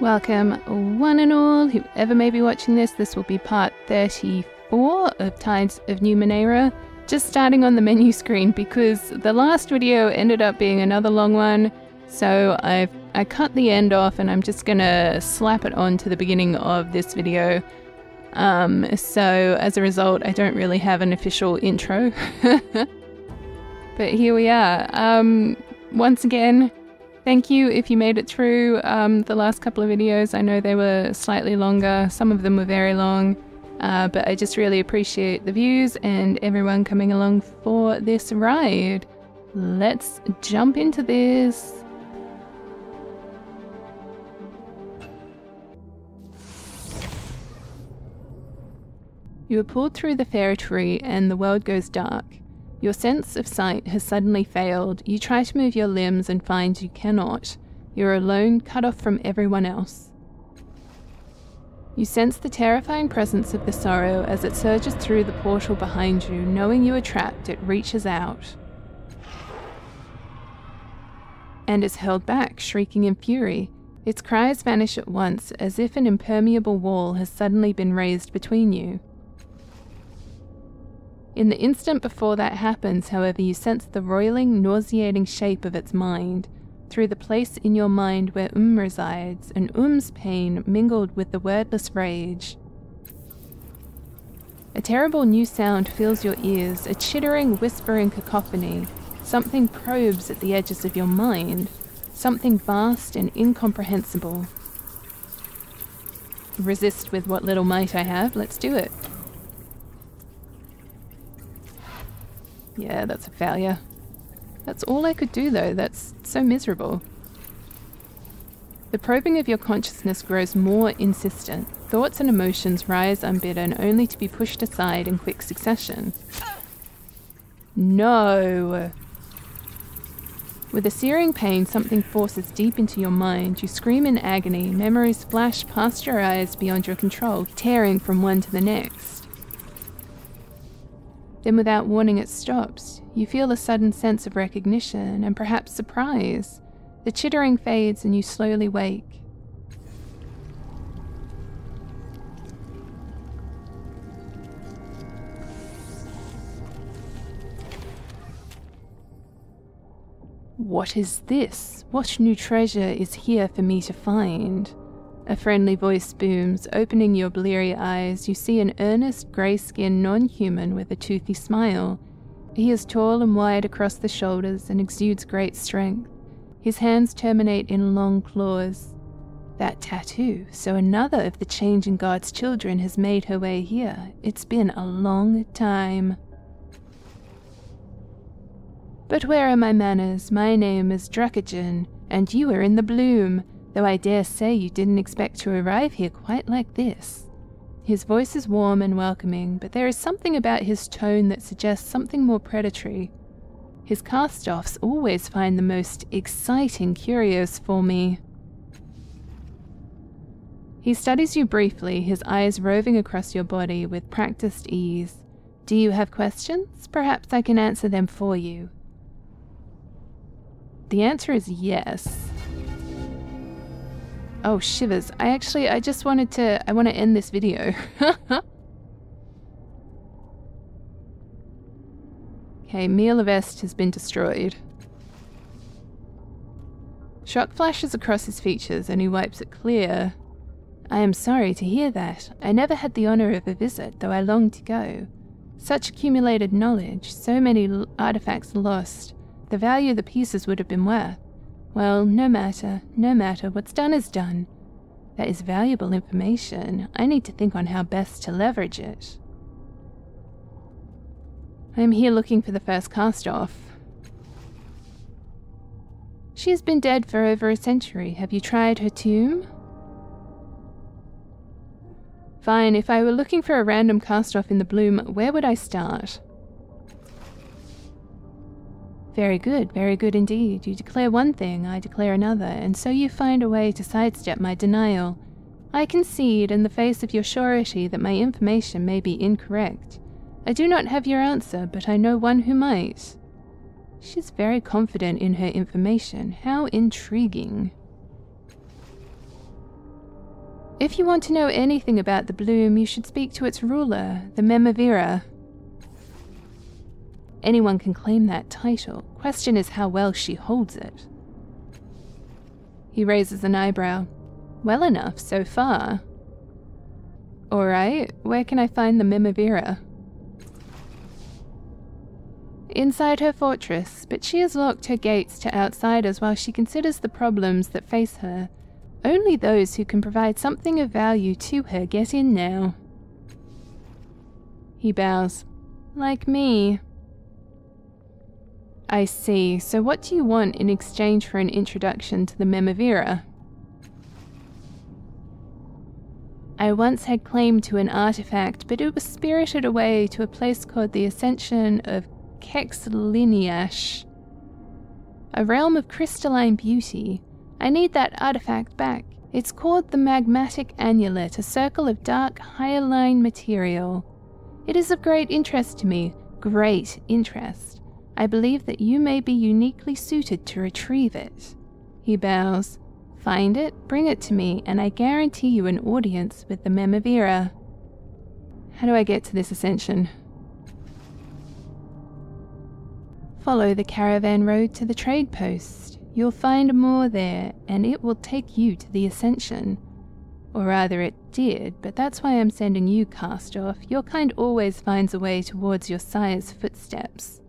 Welcome one and all, whoever may be watching this. This will be part 34 of Tides of Numenéra. Just starting on the menu screen because the last video ended up being another long one, so I cut the end off and I'm just gonna slap it on to the beginning of this video. So as a result, I don't really have an official intro. But here we are. Once again, thank you if you made it through the last couple of videos. I know they were slightly longer, some of them were very long, but I just really appreciate the views and everyone coming along for this ride. Let's jump into this. You are pulled through the fairy tree and the world goes dark. Your sense of sight has suddenly failed. You try to move your limbs and find you cannot. You're alone, cut off from everyone else. You sense the terrifying presence of the sorrow as it surges through the portal behind you. Knowing you are trapped, it reaches out and is held back, shrieking in fury. Its cries vanish at once, as if an impermeable wall has suddenly been raised between you. In the instant before that happens, however, you sense the roiling, nauseating shape of its mind, through the place in your mind where resides, and pain mingled with the wordless rage. A terrible new sound fills your ears, a chittering, whispering cacophony. Something probes at the edges of your mind, something vast and incomprehensible. Resist with what little might I have, let's do it. Yeah, that's a failure. That's all I could do though, that's so miserable. The probing of your consciousness grows more insistent. Thoughts and emotions rise unbidden, only to be pushed aside in quick succession. No! With a searing pain, something forces deep into your mind. You scream in agony, memories flash past your eyes beyond your control, tearing from one to the next. Then without warning it stops. You feel a sudden sense of recognition and perhaps surprise. The chittering fades and you slowly wake. What is this? What new treasure is here for me to find? A friendly voice booms. Opening your bleary eyes, you see an earnest, grey-skinned non-human with a toothy smile. He is tall and wide across the shoulders and exudes great strength. His hands terminate in long claws. That tattoo, so another of the changing God's children has made her way here. It's been a long time. But where are my manners? My name is Druckagen, and you are in the bloom. Though I dare say you didn't expect to arrive here quite like this. His voice is warm and welcoming, but there is something about his tone that suggests something more predatory. His cast-offs always find the most exciting curios for me. He studies you briefly, his eyes roving across your body with practiced ease. Do you have questions? Perhaps I can answer them for you. The answer is yes. Oh, shivers. I want to end this video. Okay, Mielavest has been destroyed. Shock flashes across his features and he wipes it clear. I am sorry to hear that. I never had the honor of a visit, though I longed to go. Such accumulated knowledge, so many artifacts lost. The value the pieces would have been worth. Well, no matter, what's done is done. That is valuable information. I need to think on how best to leverage it. I am here looking for the first cast-off. She has been dead for over a century. Have you tried her tomb? Fine, if I were looking for a random cast-off in the bloom, where would I start? Very good indeed. You declare one thing, I declare another, and so you find a way to sidestep my denial. I concede in the face of your surety that my information may be incorrect. I do not have your answer, but I know one who might. She's very confident in her information. How intriguing. If you want to know anything about the bloom, you should speak to its ruler, the Numenéra. Anyone can claim that title. Question is how well she holds it. He raises an eyebrow. Well enough so far. Alright, where can I find the Numenéra? Inside her fortress, but she has locked her gates to outsiders while she considers the problems that face her. Only those who can provide something of value to her get in now. He bows. Like me. I see. So what do you want in exchange for an introduction to the Numenéra? I once had claim to an artifact, but it was spirited away to a place called the Ascension of Kexliniash, a realm of crystalline beauty. I need that artifact back. It's called the Magmatic Amulet, a circle of dark, hyaline material. It is of great interest to me. Great interest. I believe that you may be uniquely suited to retrieve it. He bows. Find it, bring it to me, and I guarantee you an audience with the Numenéra. How do I get to this ascension? Follow the caravan road to the trade post. You'll find more there, and it will take you to the ascension. Or rather it did, but that's why I'm sending you cast off. Your kind always finds a way towards your sire's footsteps.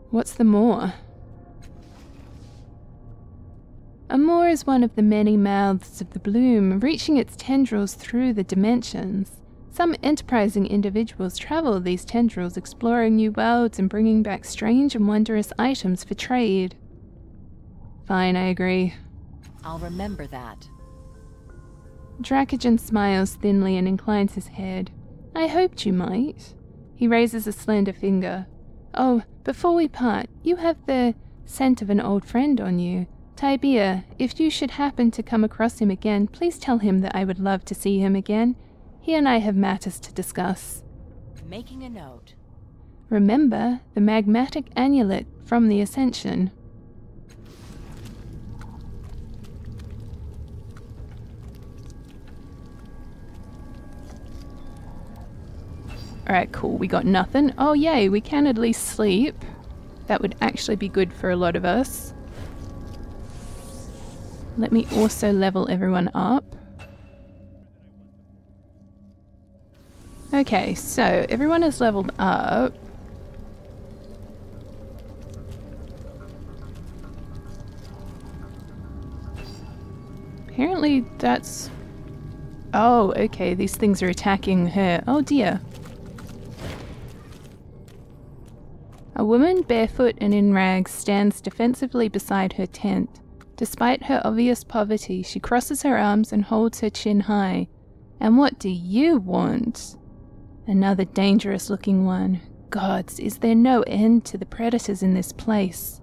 What's the Moor? A Moor is one of the many mouths of the bloom, reaching its tendrils through the dimensions. Some enterprising individuals travel these tendrils, exploring new worlds and bringing back strange and wondrous items for trade. Fine, I agree. I'll remember that. Dracogen smiles thinly and inclines his head. I hoped you might. He raises a slender finger. Oh, before we part, you have the scent of an old friend on you. Tibia, if you should happen to come across him again, please tell him that I would love to see him again. He and I have matters to discuss. Making a note. Remember the Magmatic Amulet from the Ascension. Alright, cool. We got nothing. Oh yay, we can at least sleep. That would actually be good for a lot of us. Let me also level everyone up. Okay, so everyone is leveled up. Apparently that's... Oh, okay, these things are attacking her. Oh dear. A woman, barefoot and in rags, stands defensively beside her tent. Despite her obvious poverty, she crosses her arms and holds her chin high. And what do you want? Another dangerous-looking one. Gods, is there no end to the predators in this place?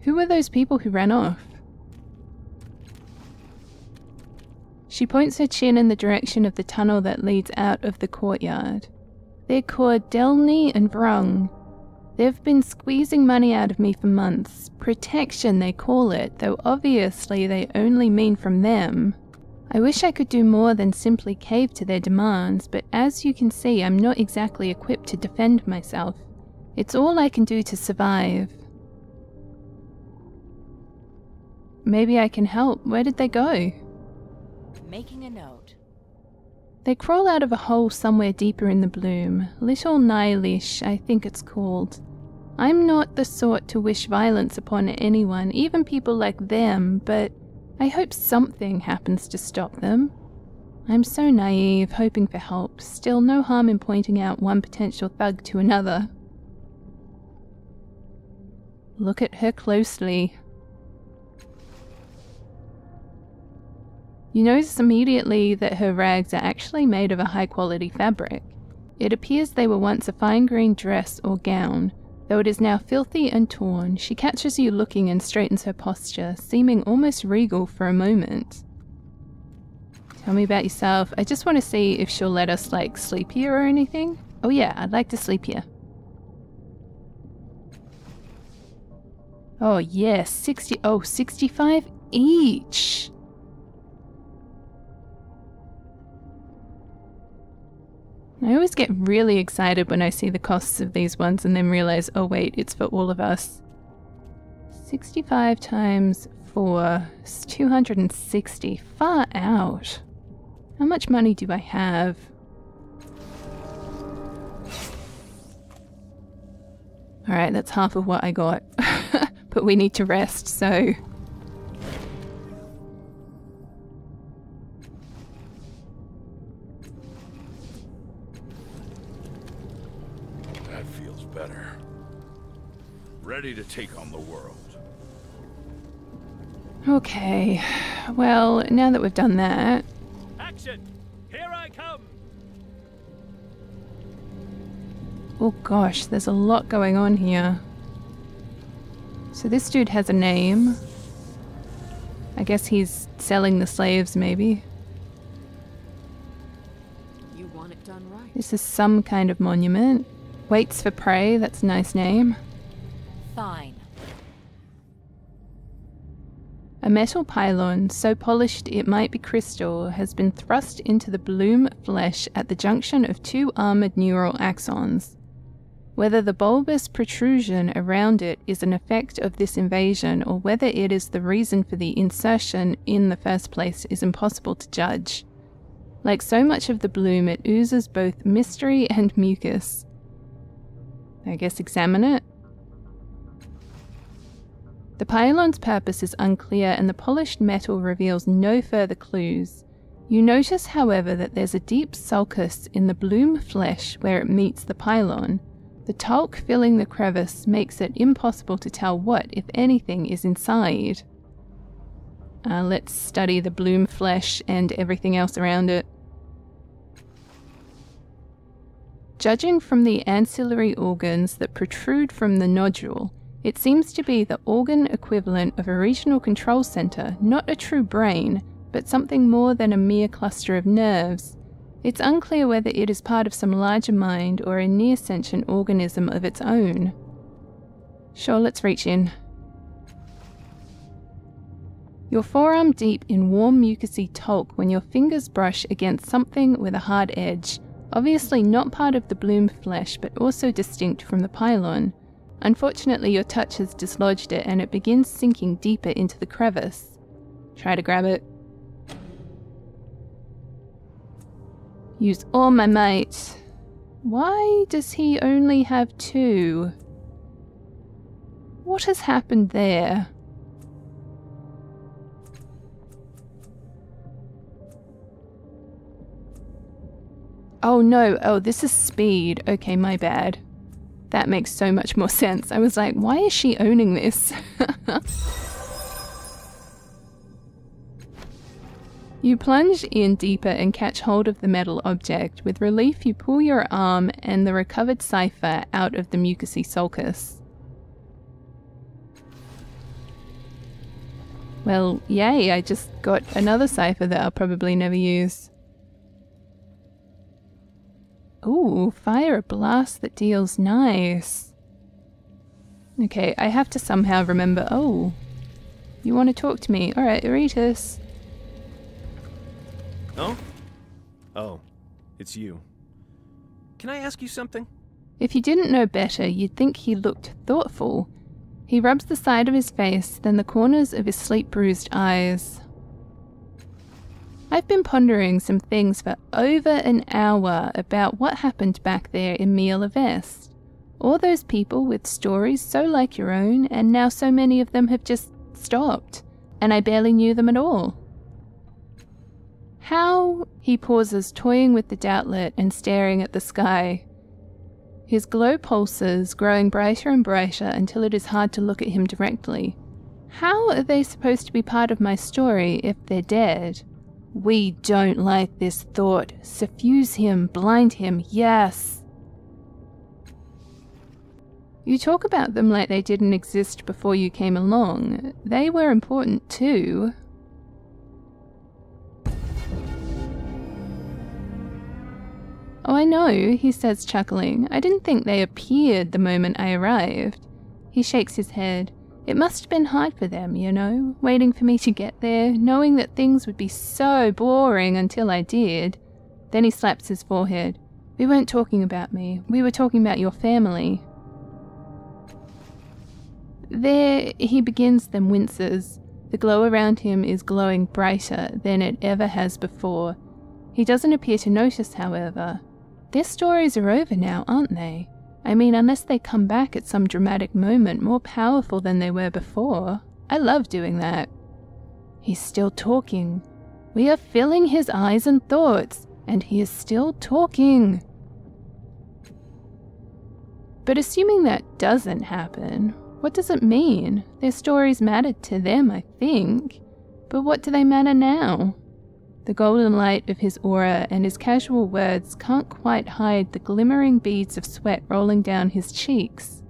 Who were those people who ran off? She points her chin in the direction of the tunnel that leads out of the courtyard. They're called Delny and Vrung. They've been squeezing money out of me for months. Protection, they call it, though obviously they only mean from them. I wish I could do more than simply cave to their demands, but as you can see, I'm not exactly equipped to defend myself. It's all I can do to survive. Maybe I can help. Where did they go? Making a note. They crawl out of a hole somewhere deeper in the bloom. Little Nihilish, I think it's called. I'm not the sort to wish violence upon anyone, even people like them, but I hope something happens to stop them. I'm so naive, hoping for help. Still, no harm in pointing out one potential thug to another. Look at her closely. You notice immediately that her rags are actually made of a high-quality fabric. It appears they were once a fine green dress or gown. Though it is now filthy and torn, she catches you looking and straightens her posture, seeming almost regal for a moment. Tell me about yourself. I just want to see if she'll let us, like, sleep here or anything. Oh yeah, I'd like to sleep here. Oh yes, 65 each! I always get really excited when I see the costs of these ones and then realize, oh wait, it's for all of us. 65 times 4 is 260. Far out. How much money do I have? Alright, that's half of what I got. But we need to rest, so... That feels better. Ready to take on the world. Okay, well, now that we've done that... Action! Here I come! Oh gosh, there's a lot going on here. So this dude has a name. I guess he's selling the slaves, maybe. You want it done right. This is some kind of monument. Waits for prey, that's a nice name. Fine. A metal pylon, so polished it might be crystal, has been thrust into the bloom flesh at the junction of two armored neural axons. Whether the bulbous protrusion around it is an effect of this invasion or whether it is the reason for the insertion in the first place is impossible to judge. Like so much of the bloom, it oozes both mystery and mucus. I guess examine it. The pylon's purpose is unclear and the polished metal reveals no further clues. You notice, however, that there's a deep sulcus in the bloom flesh where it meets the pylon. The talc filling the crevice makes it impossible to tell what, if anything, is inside. Let's study the bloom flesh and everything else around it. Judging from the ancillary organs that protrude from the nodule, it seems to be the organ equivalent of a regional control center, not a true brain, but something more than a mere cluster of nerves. It's unclear whether it is part of some larger mind or a near-sentient organism of its own. Sure, let's reach in. Your forearm deep in warm mucousy talc when your fingers brush against something with a hard edge, obviously not part of the bloom flesh but also distinct from the pylon. Unfortunately, your touch has dislodged it and it begins sinking deeper into the crevice. Try to grab it. Use all my might. Why does he only have 2? What has happened there? Oh no, oh this is speed. Okay, my bad. That makes so much more sense. I was like, why is she owning this? You plunge in deeper and catch hold of the metal object. With relief, you pull your arm and the recovered cipher out of the mucousy sulcus. Well, yay, I just got another cipher that I'll probably never use. Ooh, fire a blast that deals nice. Okay, I have to somehow remember. Oh, you want to talk to me? Alright, Eritas. Oh? Oh, it's you. Can I ask you something? If you didn't know better, you'd think he looked thoughtful. He rubs the side of his face, then the corners of his sleep-bruised eyes. I've been pondering some things for over an hour about what happened back there in Miela Vest. All those people with stories so like your own, and now so many of them have just stopped, and I barely knew them at all. How? He pauses, toying with the doublet and staring at the sky. His glow pulses, growing brighter and brighter until it is hard to look at him directly. How are they supposed to be part of my story if they're dead? We don't like this thought. Suffuse him, blind him, yes. You talk about them like they didn't exist before you came along. They were important too. Oh, I know, he says, chuckling. I didn't think they appeared the moment I arrived. He shakes his head. It must have been hard for them, you know, waiting for me to get there, knowing that things would be so boring until I did. Then he slaps his forehead. We weren't talking about me. We were talking about your family. There he begins, then winces. The glow around him is glowing brighter than it ever has before. He doesn't appear to notice, however. Their stories are over now, aren't they? I mean, unless they come back at some dramatic moment more powerful than they were before. I love doing that. He's still talking. We are filling his eyes and thoughts, and he is still talking. But assuming that doesn't happen, what does it mean? Their stories mattered to them, I think. But what do they matter now? The golden light of his aura and his casual words can't quite hide the glimmering beads of sweat rolling down his cheeks.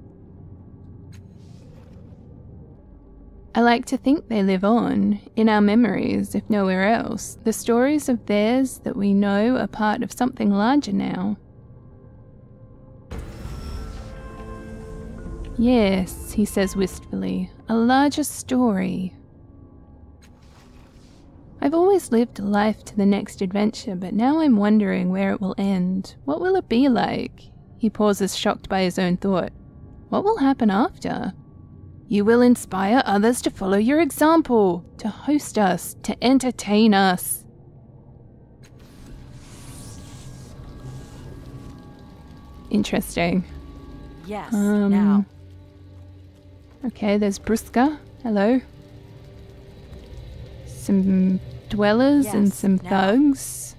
I like to think they live on, in our memories, if nowhere else. The stories of theirs that we know are part of something larger now. Yes, he says wistfully, a larger story. I've always lived a life to the next adventure, but now I'm wondering where it will end. What will it be like? He pauses, shocked by his own thought. What will happen after? You will inspire others to follow your example, to host us, to entertain us. Interesting. Yes, now. Okay, there's Bruska. Hello. Some dwellers and some thugs.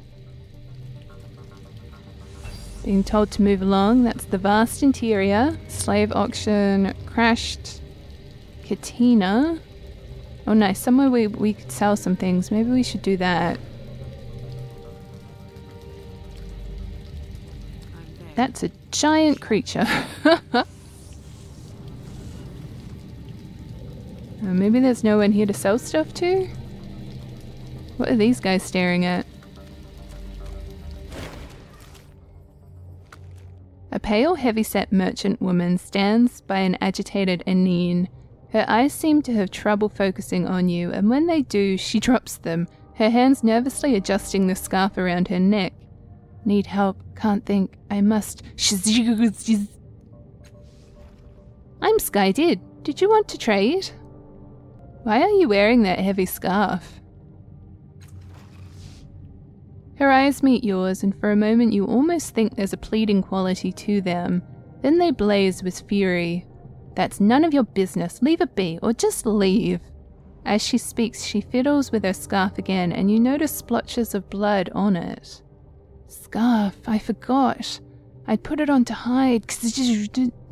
Being told to move along. That's the vast interior. Slave auction. Crashed. Katina. Oh nice, somewhere we could sell some things. Maybe we should do that. That's a giant creature. Maybe there's no one here to sell stuff to? What are these guys staring at? A pale, heavy-set merchant woman stands by an agitated Anine. Her eyes seem to have trouble focusing on you, and when they do, she drops them, her hands nervously adjusting the scarf around her neck. Need help, can't think, I must. I'm Skydid. Did you want to trade? Why are you wearing that heavy scarf? Her eyes meet yours, and for a moment you almost think there's a pleading quality to them. Then they blaze with fury. That's none of your business. Leave it be, or just leave. As she speaks, she fiddles with her scarf again, and you notice splotches of blood on it. Scarf, I forgot. I'd put it on to hide.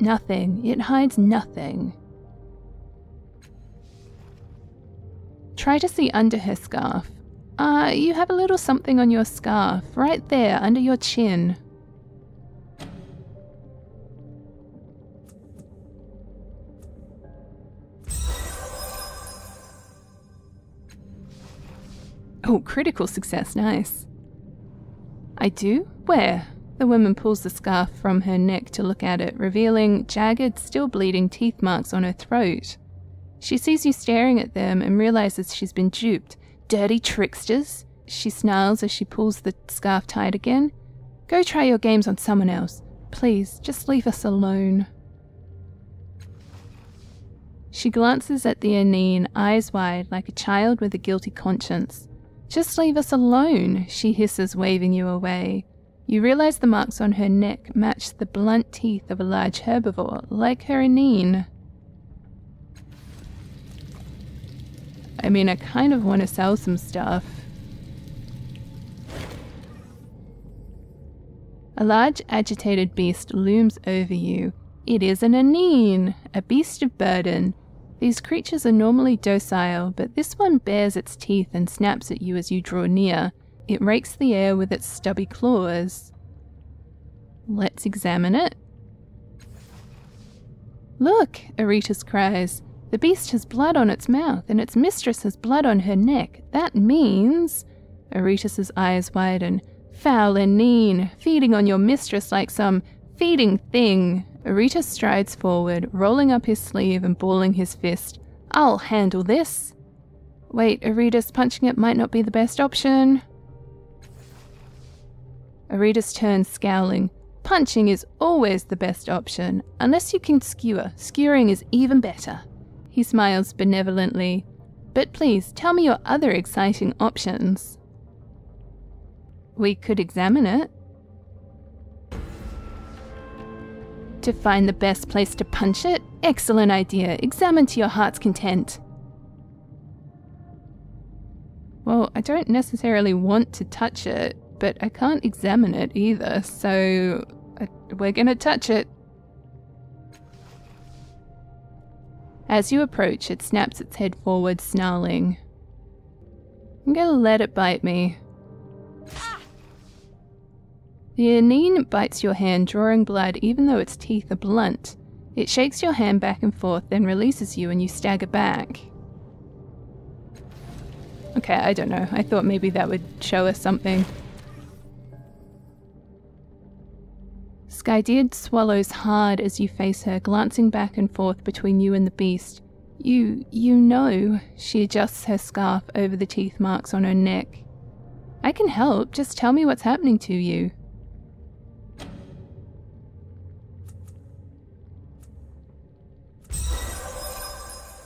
Nothing. It hides nothing. Try to see under her scarf. You have a little something on your scarf, right there, under your chin. Oh, critical success, nice. I do? Where? The woman pulls the scarf from her neck to look at it, revealing jagged, still bleeding teeth marks on her throat. She sees you staring at them and realizes she's been duped. Dirty tricksters, she snarls as she pulls the scarf tight again. Go try your games on someone else. Please, just leave us alone. She glances at the Anine, eyes wide, like a child with a guilty conscience. Just leave us alone, she hisses, waving you away. You realize the marks on her neck match the blunt teeth of a large herbivore, like her Anine. I mean, I kind of want to sell some stuff. A large, agitated beast looms over you. It is an Anine, a beast of burden. These creatures are normally docile, but this one bares its teeth and snaps at you as you draw near. It rakes the air with its stubby claws. Let's examine it. Look, Aretas cries. The beast has blood on its mouth, and its mistress has blood on her neck. That means... Aretas's eyes widen. Foul Anine, feeding on your mistress like some feeding thing. Aretas strides forward, rolling up his sleeve and balling his fist. I'll handle this. Wait, Aretas, punching it might not be the best option. Aritas turns, scowling. Punching is always the best option, unless you can skewer. Skewering is even better. He smiles benevolently. But please, tell me your other exciting options. We could examine it. To find the best place to punch it? Excellent idea. Examine to your heart's content. Well, I don't necessarily want to touch it, but I can't examine it either, so we're gonna touch it. As you approach, it snaps its head forward, snarling. I'm gonna let it bite me. The Anine bites your hand, drawing blood even though its teeth are blunt. It shakes your hand back and forth, then releases you and you stagger back. Okay, I don't know. I thought maybe that would show us something. Skydeard swallows hard as you face her, glancing back and forth between you and the beast. You know. She adjusts her scarf over the teeth marks on her neck. I can help. Just tell me what's happening to you.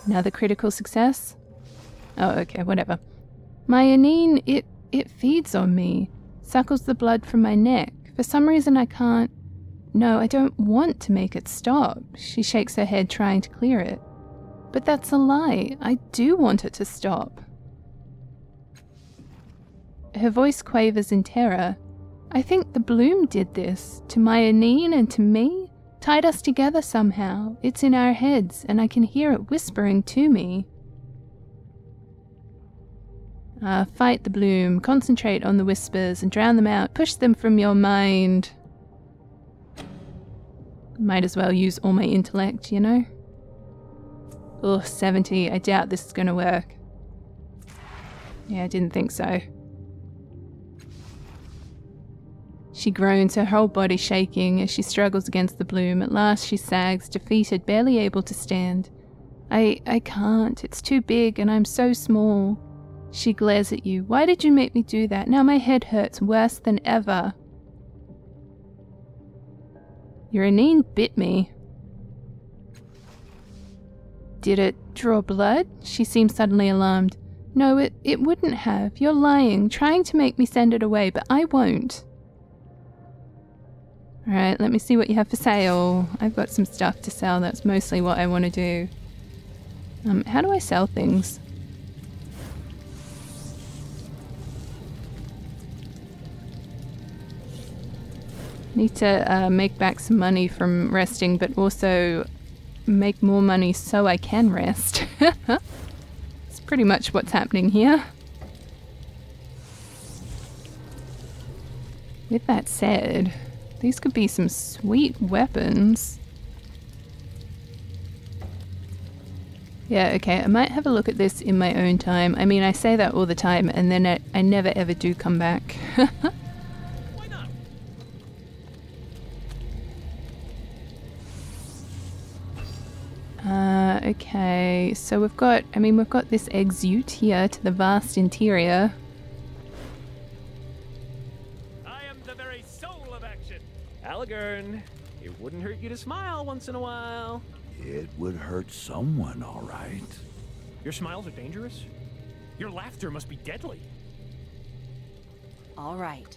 Another critical success? Oh, okay, whatever. My Anine, it feeds on me. Suckles the blood from my neck. For some reason I can't... No, I don't want to make it stop. She shakes her head, trying to clear it. But that's a lie. I do want it to stop. Her voice quavers in terror. I think the bloom did this. To my Anine and to me. Tied us together somehow. It's in our heads, and I can hear it whispering to me. Fight the bloom. Concentrate on the whispers and drown them out. Push them from your mind. Might as well use all my intellect, you know? Oh, 70. I doubt this is going to work. Yeah, I didn't think so. She groans, her whole body shaking as she struggles against the bloom. At last she sags, defeated, barely able to stand. I can't. It's too big and I'm so small. She glares at you. Why did you make me do that? Now my head hurts worse than ever. Your Anine bit me. Did it draw blood? She seems suddenly alarmed. No, it wouldn't have. You're lying, trying to make me send it away, but I won't. Alright, let me see what you have for sale. I've got some stuff to sell. That's mostly what I want to do. How do I sell things? Need to make back some money from resting, but also make more money so I can rest. It's pretty much what's happening here. With that said, these could be some sweet weapons. Yeah, okay, I might have a look at this in my own time. I mean, I say that all the time, and then I never ever do come back. Okay, so we've got this exute here to the vast interior. I am the very soul of action. Alagern, it wouldn't hurt you to smile once in a while. It would hurt someone, all right. Your smiles are dangerous. Your laughter must be deadly. All right.